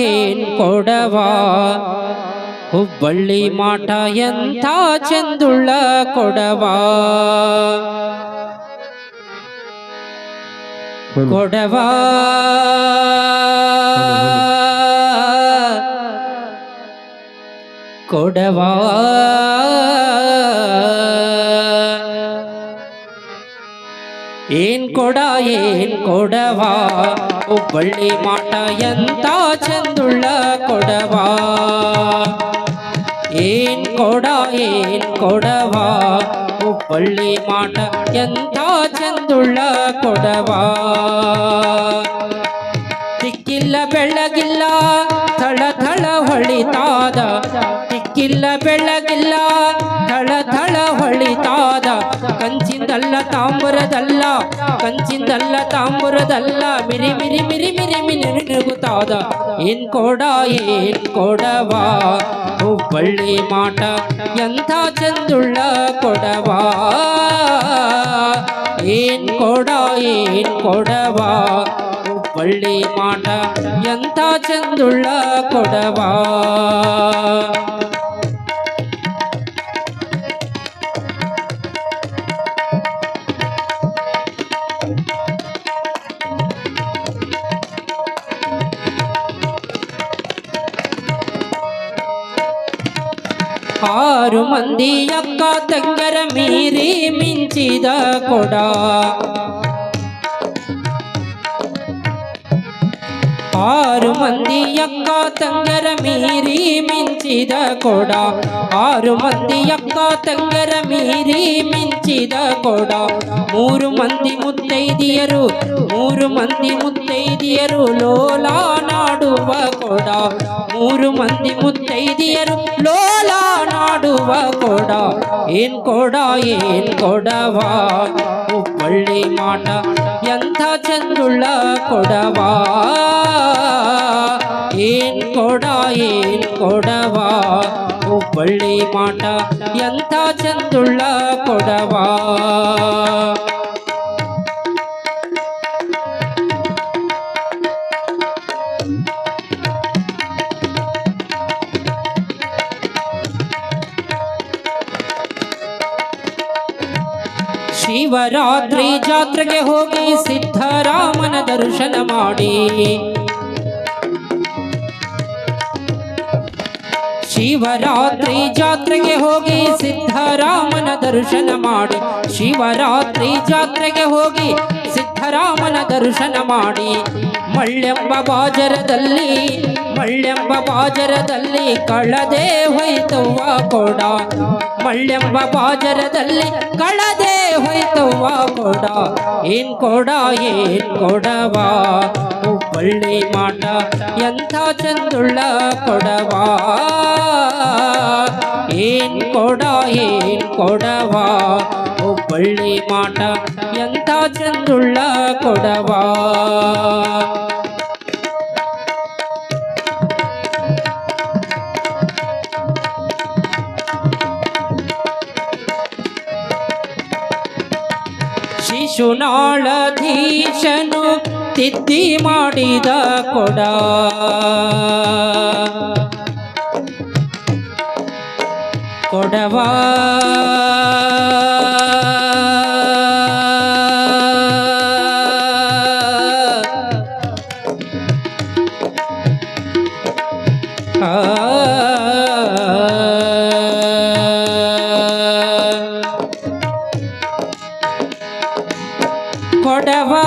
ಏನ್ ಕೊಡವಾ ಹುಬ್ಬಳ್ಳಿ ಮಾಟ ಎಂಥ ಚಂದುಳ್ಳ ಕೊಡವಾ ಕೊಡವಾ ಕೊಡವಾ ಏನ್ ಕೊಡವಾ ಹುಬ್ಬಳ್ಳಿ ಮಾಟ ಎಂಥ ಚಂದುಳ್ಳ ಕೊಡವಾ ಏನ್ ಕೊಡವಾ ಹುಬ್ಬಳ್ಳಿ ಮಾಟ ಎಂಥ ಚಂದುಳ್ಳ ಕೊಡವಾ ದಿಕ್ಕಿಲ್ಲ ಬೆಳಗಿಲ್ಲ ಥಳ ಥಳ ಹೊಳಿತಾದ ದಿಕ್ಕಿಲ್ಲ ಬೆಳಗಿಲ್ಲ ಥಳ ಥಳ ಹೊಳಿತಾದ ಕಂಚಿಂದಲ್ಲ ತಾಂಬುರದಲ್ಲ ಕಂಚಿಂದಲ್ಲ ತಾಂಬುರದಲ್ಲ ಮಿರಿ ಮಿರಿ ಮಿರಿ ಮಿರಿ ಮಿರಿ ಮಿನುಗುತ್ತಾದ ಏನ್ ಕೊಡವಾ ಹುಬ್ಬಳ್ಳಿ ಮಾಟ ಎಂಥ ಚಂದುಳ್ಳ ಕೊಡವಾ ಏನ್ ಕೊಡವಾ ಹುಬ್ಬಳ್ಳಿ ಮಾಟ ಎಂಥ ಚಂದುಳ್ಳ ಕೊಡವಾ ಆರು ಮಂದಿ ಅಕ್ಕ ತಂಗರ ಮೀರಿ ಮಿಂಚಿದ ಕೊಡ ಆರು ಮಂದಿ ಅಕ್ಕ ತಂಗರ ಮೀರಿ ಮಿಂಚಿದ ಕೊಡ ಆರು ಮಂದಿ ಅಕ್ಕ ತಂಗರ ಮೀರಿ ಮಿಂಚಿದ ಕೊಡ ಮೂರು ಮಂದಿ ಮುತ್ತೈದಿಯರು ಲೋಲಾ ನಾಡುವ ಕೊಡ ಮೂರು ಮಂದಿ ಮುತ್ತೈದಿಯರು ಲೋಲಾ ನಾಡುವ ಕೊಡ ಏನ್ ಕೊಡವಾ ಹುಬ್ಬಳ್ಳಿ ಮಾಟ ಎಂಥ ಚಂದುಳ್ಳ ಕೊಡವಾ ಏನ್ ಕೊಡವಾ ಹುಬ್ಬಳ್ಳಿ ಮಾಟ ಎಂಥ ಚಂದುಳ್ಳ ಕೊಡವಾ ಶಿವರಾತ್ರಿ ಜಾತ್ರೆಗೆ ಹೋಗಿ ಸಿದ್ಧರಾಮನ ದರ್ಶನ ಮಾಡಿ ಶಿವರಾತ್ರಿ ಜಾತ್ರೆಗೆ ಹೋಗಿ ಸಿದ್ಧರಾಮನ ದರ್ಶನ ಮಾಡಿ ಶಿವರಾತ್ರಿ ಜಾತ್ರೆಗೆ ಹೋಗಿ ಸಿದ್ಧರಾಮನ ದರ್ಶನ ಮಾಡಿ ಮಳ್ಳೆಂಬ ಬಾಜರದಲ್ಲಿ ಕಳದೆ ಹೋಯ್ತವ್ವ ಕೊಡ ಮಳ್ಳೆಂಬ ಬಾಜರದಲ್ಲಿ ಕಳದೆ ಹೋಯ್ತವ್ವ ಕೊಡ ಏನ್ ಕೊಡವಾ ಹುಬ್ಬಳ್ಳಿ ಮಾಟ ಎಂಥ ಚಂದುಳ್ಳ ಕೊಡವಾ ಏನ್ ಕೊಡವಾ ಹುಬ್ಬಳ್ಳಿ ಮಾಟ ಎಂಥ ಚಂದುಳ್ಳ ಕೊಡವಾ ಶಿಶುನಾಳಧೀಶನು ತಿದ್ದಿ ಮಾಡಿದ ಕೊಡ ಕೊಡವಾ ಕೊಡವಾ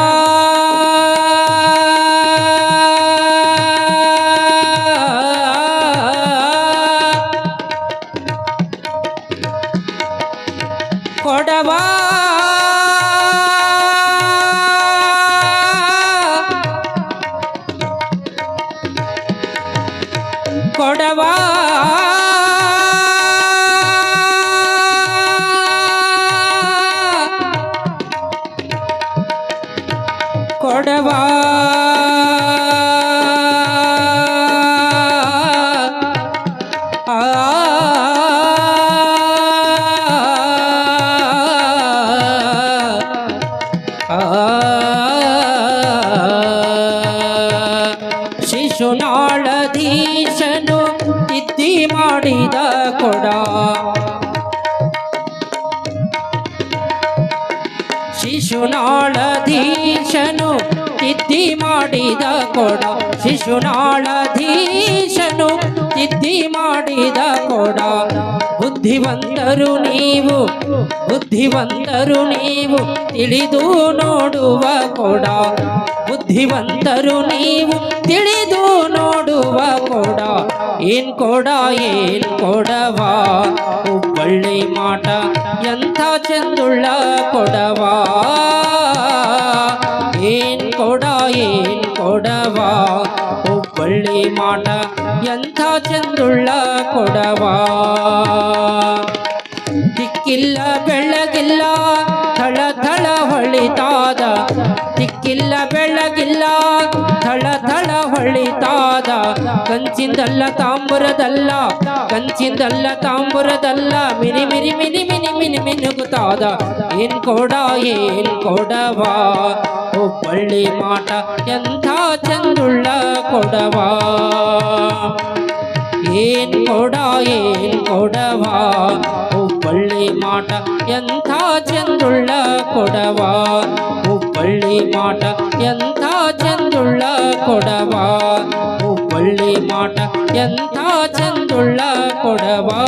ಕೊಡವಾ ಕೊಡವಾ ಕೊಡವಾ ಶಿಶುನಾಳಧೀಶನು ತಿದ್ದಿ ಮಾಡಿದ ಕೊಡ ಶಿಶುನಾಳಧೀಶನು ತಿದ್ದಿ ಮಾಡಿದ ಕೊಡ ಶಿಶುನಾಳಧೀಶನು ತಿದ್ದಿ ಮಾಡಿದ ಕೊಡ ಬುದ್ಧಿವಂತರು ನೀವು ತಿಳಿದು ನೋಡುವ ಕೊಡ ಬುದ್ಧಿವಂತರು ನೀವು ತಿಳಿದು ನೋಡುವ ಕೊಡ ಏನ್ ಕೊಡವಾ ಹುಬ್ಬಳ್ಳಿ ಮಾಟ ಎಂಥ ಚಂದುಳ್ಳ ಕೊಡವಾ ಏನ್ ಕೊಡವಾ ಹುಬ್ಬಳ್ಳಿ ಮಾಟ ಎಂಥ ಚಂದುಳ್ಳ ಕೊಡವಾ ದಿಕ್ಕಿಲ್ಲ ಬೆಳಗಿಲ್ಲ ಥಳ ಥಳ ಹೊಳಿತಾದ ದಿಕ್ಕಿಲ್ಲ ಬೆಳಗಿಲ್ಲ ಥಳ ಥಳ ಹೊಳಿತಾದ ಕಂಚಿಂದಲ್ಲ ತಾಂಬುರದಲ್ಲ ಮಿನಿ ಮಿನಿ ಮಿನಿ ಮಿನಿ ಮಿನಿ ಮಿನುಗುತ್ತಾದ ಏನ್ ಕೊಡವಾ ಹುಬ್ಬಳ್ಳಿ ಮಾಟ ಎಂಥ ಚಂದುಳ್ಳ ಕೊಡವಾ ಏನ್ ಕೊಡವಾ ಹುಬ್ಬಳ್ಳಿ ಮಾಟ ಎಂಥ ಚಂದುಳ್ಳ ಕೊಡವಾ ಹುಬ್ಬಳ್ಳಿ ಮಾಟ ಎಂಥ ಚಂದುಳ್ಳ ಕೊಡವಾ ಹುಬ್ಬಳ್ಳಿ ಮಾಟ ಎಂಥ ಚಂದುಳ್ಳ ಕೊಡವಾ